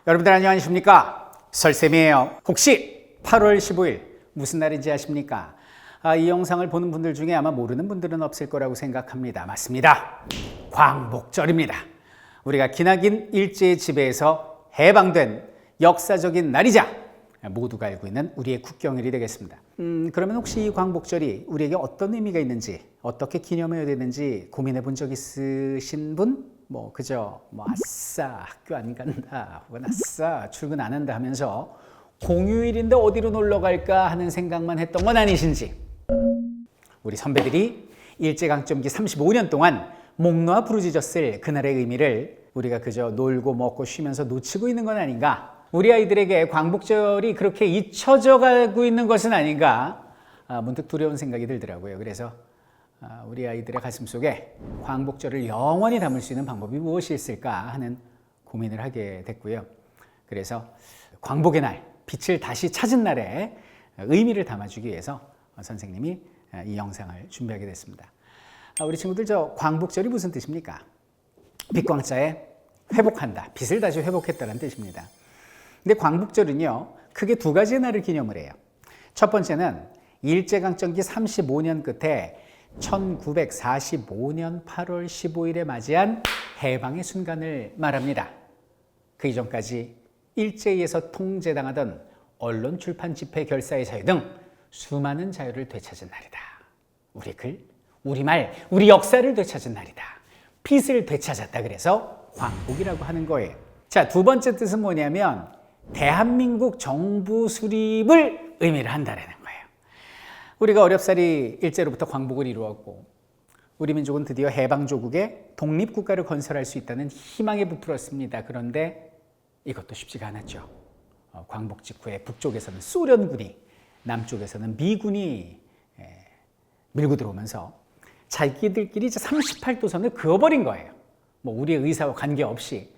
여러분들 안녕하십니까? 설쌤이에요. 혹시 8월 15일 무슨 날인지 아십니까? 이 영상을 보는 분들 중에 아마 모르는 분들은 없을 거라고 생각합니다. 맞습니다. 광복절입니다. 우리가 기나긴 일제의 지배에서 해방된 역사적인 날이자 모두가 알고 있는 우리의 국경일이 되겠습니다. 그러면 혹시 이 광복절이 우리에게 어떤 의미가 있는지, 어떻게 기념해야 되는지 고민해 본 적 있으신 분? 그저 아싸 학교 안 간다 혹은 아싸 출근 안 한다 하면서 공휴일인데 어디로 놀러 갈까 하는 생각만 했던 건 아니신지, 우리 선배들이 일제강점기 35년 동안 목 놓아 부르짖었을 그날의 의미를 우리가 그저 놀고 먹고 쉬면서 놓치고 있는 건 아닌가, 우리 아이들에게 광복절이 그렇게 잊혀져 가고 있는 것은 아닌가, 문득 두려운 생각이 들더라고요. 그래서 우리 아이들의 가슴속에 광복절을 영원히 담을 수 있는 방법이 무엇이 있을까 하는 고민을 하게 됐고요. 그래서 광복의 날, 빛을 다시 찾은 날에 의미를 담아주기 위해서 선생님이 이 영상을 준비하게 됐습니다. 우리 친구들, 저 광복절이 무슨 뜻입니까? 빛광자에 회복한다, 빛을 다시 회복했다는 뜻입니다. 근데 광복절은요, 크게 두 가지의 날을 기념을 해요. 첫 번째는 일제강점기 35년 끝에 1945년 8월 15일에 맞이한 해방의 순간을 말합니다. 그 이전까지 일제에서 통제당하던 언론, 출판, 집회, 결사의 자유 등 수많은 자유를 되찾은 날이다. 우리 글, 우리 말, 우리 역사를 되찾은 날이다. 빛을 되찾았다. 그래서 광복이라고 하는 거예요. 자, 두 번째 뜻은 뭐냐면 대한민국 정부 수립을 의미를 한다는 거예요. 우리가 어렵사리 일제로부터 광복을 이루었고 우리 민족은 드디어 해방조국의 독립국가를 건설할 수 있다는 희망에 부풀었습니다. 그런데 이것도 쉽지가 않았죠. 광복 직후에 북쪽에서는 소련군이, 남쪽에서는 미군이 밀고 들어오면서 자기들끼리 이제 38도선을 그어버린 거예요. 우리의 의사와 관계없이.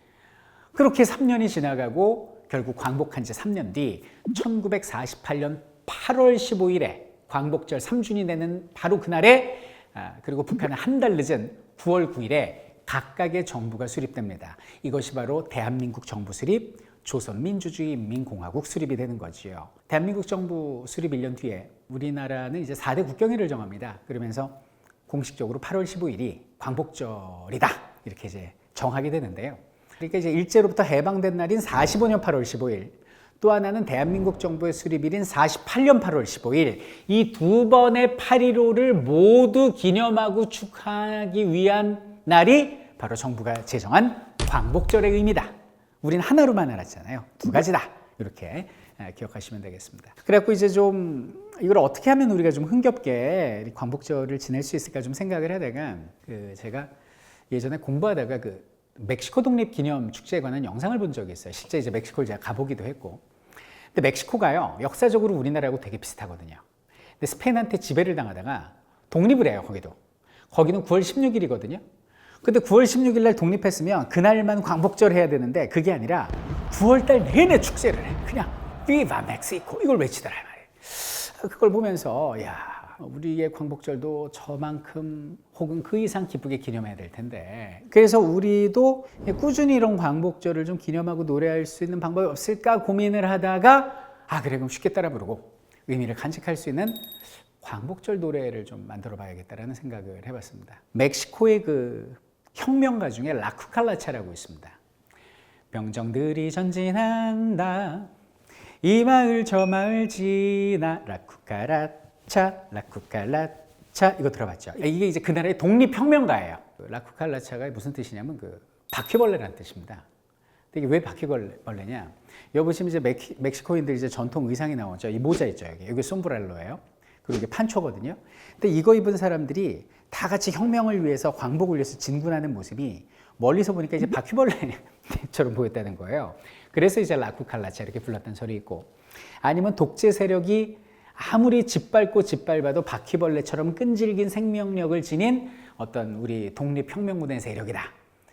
그렇게 3년이 지나가고 결국 광복한 지 3년 뒤 1948년 8월 15일에 광복절 3주년이 되는 바로 그날에, 그리고 북한은 한 달 늦은 9월 9일에 각각의 정부가 수립됩니다. 이것이 바로 대한민국 정부 수립, 조선민주주의인민공화국 수립이 되는 거지요. 대한민국 정부 수립 1년 뒤에 우리나라는 이제 4대 국경일을 정합니다. 그러면서 공식적으로 8월 15일이 광복절이다, 이렇게 이제 정하게 되는데요. 그러니까 이제 일제로부터 해방된 날인 45년 8월 15일, 또 하나는 대한민국 정부의 수립일인 48년 8월 15일, 이 두 번의 8.15를 모두 기념하고 축하하기 위한 날이 바로 정부가 제정한 광복절의 의미다. 우린 하나로만 알았잖아요. 두 가지다. 이렇게 기억하시면 되겠습니다. 그래갖고 이제 좀 이걸 어떻게 하면 우리가 좀 흥겹게 광복절을 지낼 수 있을까 좀 생각을 하다가, 제가 예전에 공부하다가 멕시코 독립기념 축제에 관한 영상을 본 적이 있어요. 실제 이제 멕시코를 제가 가보기도 했고. 근데 멕시코가요, 역사적으로 우리나라하고 되게 비슷하거든요. 근데 스페인한테 지배를 당하다가 독립을 해요, 거기도. 거기는 9월 16일이거든요. 근데 9월 16일 날 독립했으면 그날만 광복절 해야 되는데 그게 아니라 9월 달 내내 축제를 해. 그냥 비바 멕시코 이걸 외치더라 말이에요. 그걸 보면서 우리의 광복절도 저만큼 혹은 그 이상 기쁘게 기념해야 될 텐데, 그래서 우리도 꾸준히 이런 광복절을 좀 기념하고 노래할 수 있는 방법이 없을까 고민을 하다가, 그래, 그럼 쉽게 따라 부르고 의미를 간직할 수 있는 광복절 노래를 좀 만들어 봐야겠다라는 생각을 해봤습니다. 멕시코의 혁명가 중에 라쿠칼라차라고 있습니다. 병정들이 전진한다, 이 마을 저 마을 지나 라쿠칼라차, 이거 들어봤죠? 이게 이제 그 나라의 독립혁명가예요. 라쿠칼라차가 무슨 뜻이냐면 바퀴벌레라는 뜻입니다. 근데 이게 왜 바퀴벌레냐? 여기 보시면 이제 멕시코인들 이제 전통 의상이 나오죠. 이 모자 있죠, 여기 솜브렐로예요. 그리고 이게 판초거든요. 근데 이거 입은 사람들이 다 같이 혁명을 위해서, 광복을 위해서 진군하는 모습이 멀리서 보니까 이제 바퀴벌레처럼 보였다는 거예요. 그래서 이제 라쿠칼라차 이렇게 불렀다는 소리 있고, 아니면 독재 세력이 아무리 짓밟아도 바퀴벌레처럼 끈질긴 생명력을 지닌 어떤 우리 독립혁명군의 세력이다,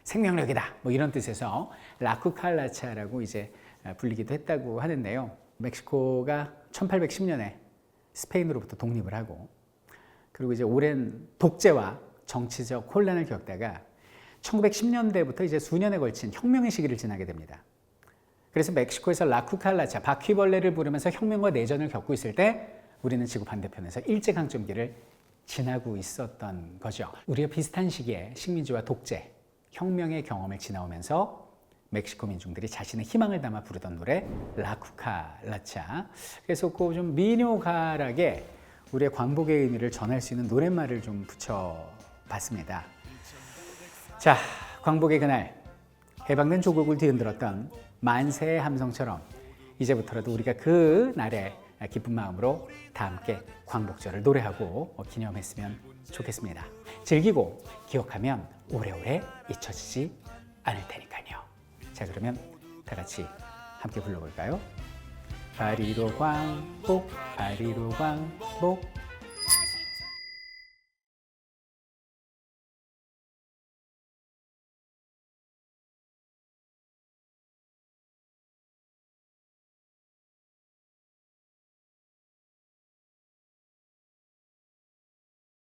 생명력이다, 이런 뜻에서 라쿠칼라차라고 이제 불리기도 했다고 하는데요. 멕시코가 1810년에 스페인으로부터 독립을 하고, 그리고 이제 오랜 독재와 정치적 혼란을 겪다가 1910년대부터 이제 수년에 걸친 혁명의 시기를 지나게 됩니다. 그래서 멕시코에서 라쿠칼라차, 바퀴벌레를 부르면서 혁명과 내전을 겪고 있을 때 우리는 지구 반대편에서 일제강점기를 지나고 있었던 거죠. 우리가 비슷한 시기에 식민지와 독재, 혁명의 경험을 지나오면서 멕시코 민중들이 자신의 희망을 담아 부르던 노래 라쿠칼라차. 그래서 그 좀 민요가락에 우리의 광복의 의미를 전할 수 있는 노랫말을 좀 붙여봤습니다. 자, 광복의 그날 해방된 조국을 뒤흔들었던 만세의 함성처럼 이제부터라도 우리가 그 날의 기쁜 마음으로 다 함께 광복절을 노래하고 기념했으면 좋겠습니다. 즐기고 기억하면 오래오래 잊혀지지 않을 테니까요. 자, 그러면 다 같이 함께 불러볼까요? 8.15 광복, 8.15 광복,